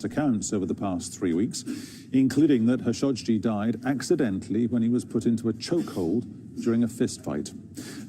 accounts over the past 3 weeks, including that Khashoggi died accidentally when he was put into a chokehold during a fistfight.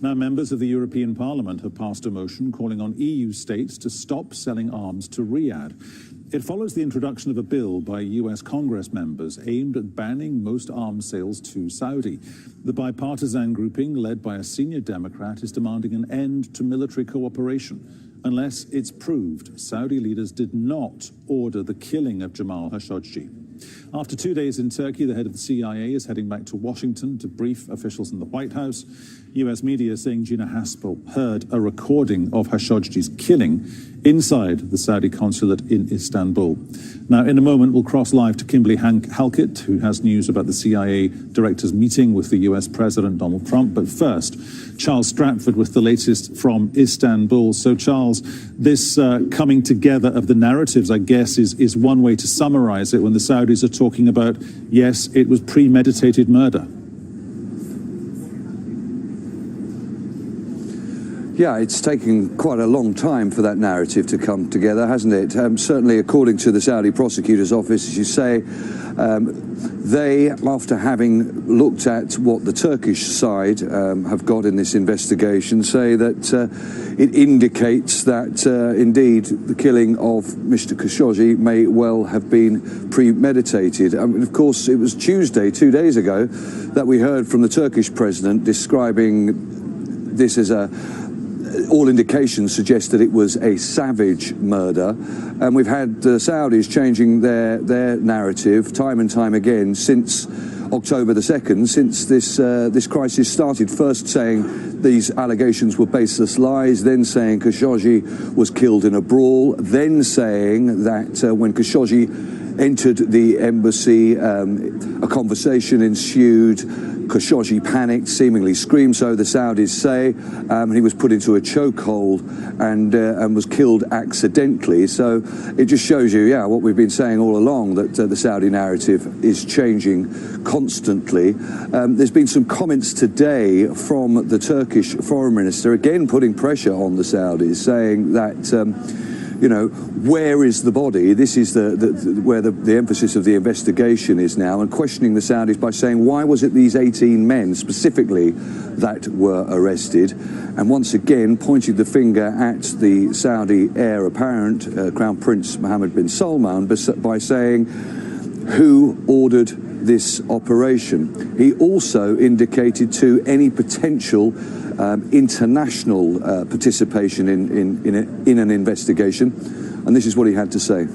Now, members of the European Parliament have passed a motion calling on EU states to stop selling arms to Riyadh. It follows the introduction of a bill by US Congress members aimed at banning most arms sales to Saudi. The bipartisan grouping, led by a senior Democrat, is demanding an end to military cooperation unless it's proved Saudi leaders did not order the killing of Jamal Kashoggi. After 2 days in Turkey, the head of the CIA is heading back to Washington to brief officials in the White House. US media saying Gina Haspel heard a recording of Khashoggi's killing inside the Saudi consulate in Istanbul. Now, in a moment, we'll cross live to Kimberly Halkett, who has news about the CIA director's meeting with the US President Donald Trump. But first, Charles Stratford with the latest from Istanbul. So, Charles, this coming together of the narratives, I guess, is one way to summarize it when the Saudis are talking about, yes, it was premeditated murder. Yeah, it's taken quite a long time for that narrative to come together, hasn't it? Certainly, according to the Saudi prosecutor's office, as you say, they, after having looked at what the Turkish side have got in this investigation, say that it indicates that, indeed, the killing of Mr. Khashoggi may well have been premeditated. I mean, of course, it was Tuesday, 2 days ago, that we heard from the Turkish president describing this as all indications suggest that it was a savage murder, and we've had the Saudis changing their narrative time and time again since October the 2nd, since this crisis started. First saying these allegations were baseless lies, then saying Khashoggi was killed in a brawl, then saying that when Khashoggi entered the embassy, a conversation ensued. Khashoggi panicked, seemingly screamed, so the Saudis say. He was put into a chokehold and was killed accidentally. So it just shows you, yeah, what we've been saying all along, that the Saudi narrative is changing constantly. There's been some comments today from the Turkish foreign minister, again putting pressure on the Saudis, saying that you know, where is the body? This is where the emphasis of the investigation is now, and questioning the Saudis by saying, why was it these 18 men specifically that were arrested? And once again pointed the finger at the Saudi heir apparent, Crown Prince Mohammed bin Salman, by saying, who ordered this operation? He also indicated to any potential international participation in an investigation, and this is what he had to say.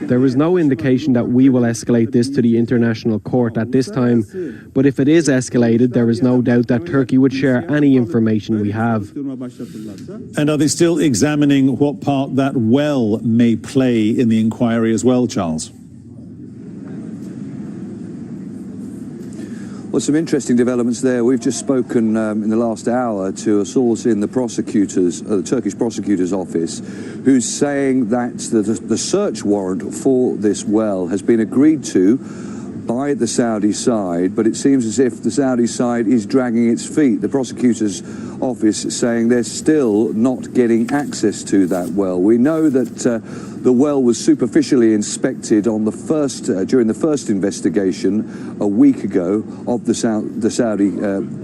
There is no indication that we will escalate this to the international court at this time, but if it is escalated, there is no doubt that Turkey would share any information we have. And are they still examining what part that well may play in the inquiry as well, Charles? Well, some interesting developments there. We've just spoken in the last hour to a source in the Turkish prosecutor's office, who's saying that the search warrant for this well has been agreed to by the Saudi side, but it seems as if the Saudi side is dragging its feet. The prosecutor's office is saying they're still not getting access to that well. We know that the well was superficially inspected on during the first investigation a week ago of the Saudi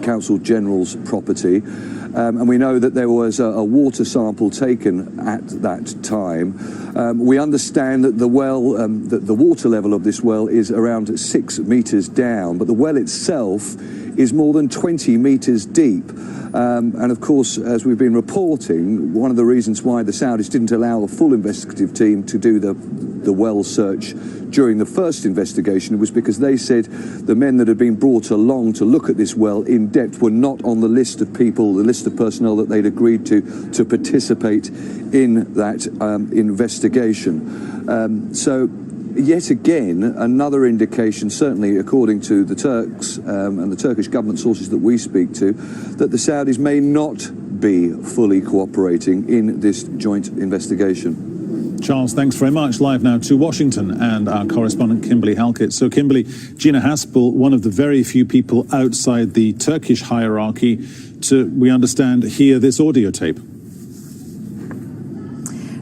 Consul General's property. And we know that there was a water sample taken at that time. We understand that the well, that the water level of this well is around 6 meters down, but the well itself is more than 20 meters deep. And of course, as we've been reporting, one of the reasons why the Saudis didn't allow a full investigative team to do the well search during the first investigation was because they said the men that had been brought along to look at this well in depth were not on the list of people, the list of personnel that they'd agreed to participate in that investigation. So yet again, another indication, certainly according to the Turks and the Turkish government sources that we speak to, that the Saudis may not be fully cooperating in this joint investigation. Charles, thanks very much. Live now to Washington and our correspondent Kimberly Halkett. So Kimberly, Gina Haspel, one of the very few people outside the Turkish hierarchy to, we understand, hear this audio tape.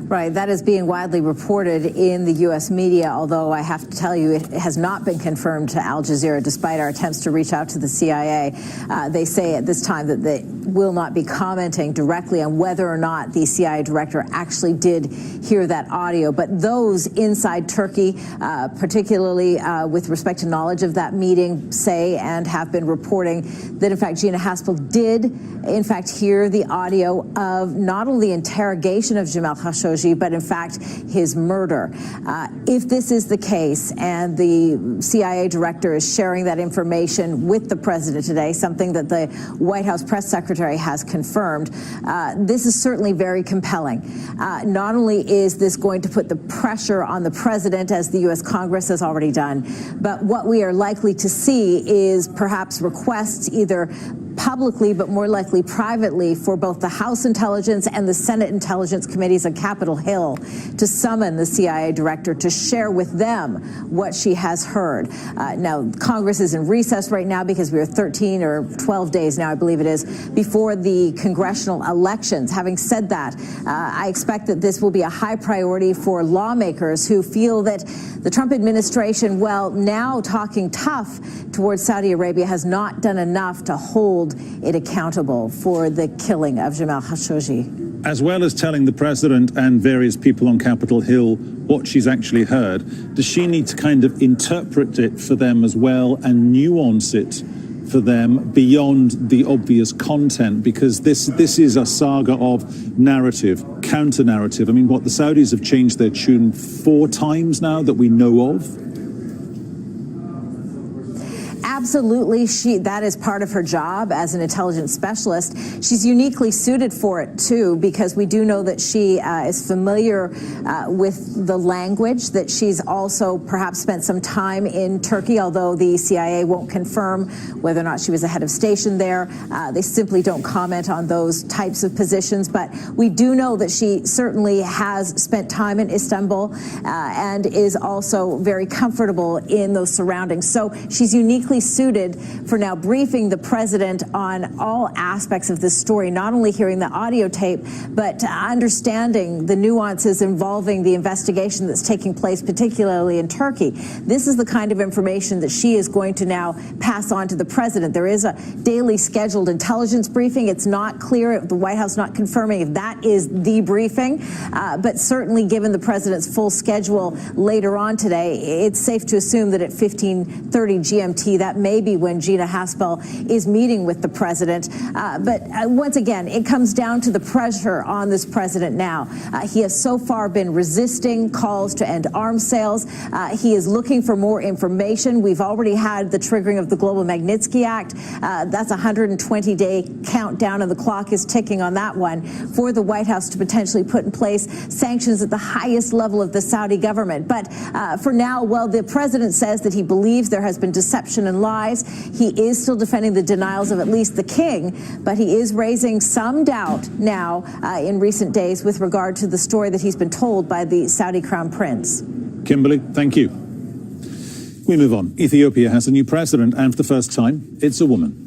Right, that is being widely reported in the U.S. media, although I have to tell you it has not been confirmed to Al Jazeera, despite our attempts to reach out to the CIA. They say at this time that they will not be commenting directly on whether or not the CIA director actually did hear that audio. But those inside Turkey, particularly with respect to knowledge of that meeting, say and have been reporting that, in fact, Gina Haspel did, in fact, hear the audio of not only interrogation of Jamal Kashoggi, but in fact his murder. If this is the case and the CIA director is sharing that information with the president today, something that the White House press secretary has confirmed, this is certainly very compelling. Not only is this going to put the pressure on the president, as the U.S. Congress has already done, but what we are likely to see is perhaps requests either publicly, but more likely privately, for both the House Intelligence and the Senate Intelligence Committees on Capitol Hill to summon the CIA director to share with them what she has heard. Now, Congress is in recess right now because we are 13 or 12 days now, I believe it is, before the congressional elections. Having said that, I expect that this will be a high priority for lawmakers who feel that the Trump administration, well, now talking tough towards Saudi Arabia, has not done enough to hold it accountable for the killing of Jamal Khashoggi. As well as telling the president and various people on Capitol Hill what she's actually heard, does she need to kind of interpret it for them as well and nuance it for them beyond the obvious content? Because this is a saga of narrative, counter-narrative. I mean, what, the Saudis have changed their tune 4 times now that we know of? Absolutely, that is part of her job as an intelligence specialist. She's uniquely suited for it, too, because we do know that she is familiar with the language, that she's also perhaps spent some time in Turkey, although the CIA won't confirm whether or not she was a head of station there. They simply don't comment on those types of positions. But we do know that she certainly has spent time in Istanbul and is also very comfortable in those surroundings. So she's uniquely suited for now briefing the president on all aspects of this story, not only hearing the audio tape, but understanding the nuances involving the investigation that's taking place, particularly in Turkey. This is the kind of information that she is going to now pass on to the president. There is a daily scheduled intelligence briefing. It's not clear, the White House not confirming if that is the briefing, but certainly given the president's full schedule later on today, it's safe to assume that at 15:30 GMT, that may be when Gina Haspel is meeting with the president. But once again, it comes down to the pressure on this president now. He has so far been resisting calls to end arms sales. He is looking for more information. We've already had the triggering of the Global Magnitsky Act. That's a 120-day countdown, and the clock is ticking on that one for the White House to potentially put in place sanctions at the highest level of the Saudi government. But for now, well, the president says that he believes there has been deception and lies. He is still defending the denials of at least the king, but he is raising some doubt now in recent days with regard to the story that he's been told by the Saudi crown prince. Kimberly, thank you. We move on. Ethiopia has a new president, and for the first time, it's a woman.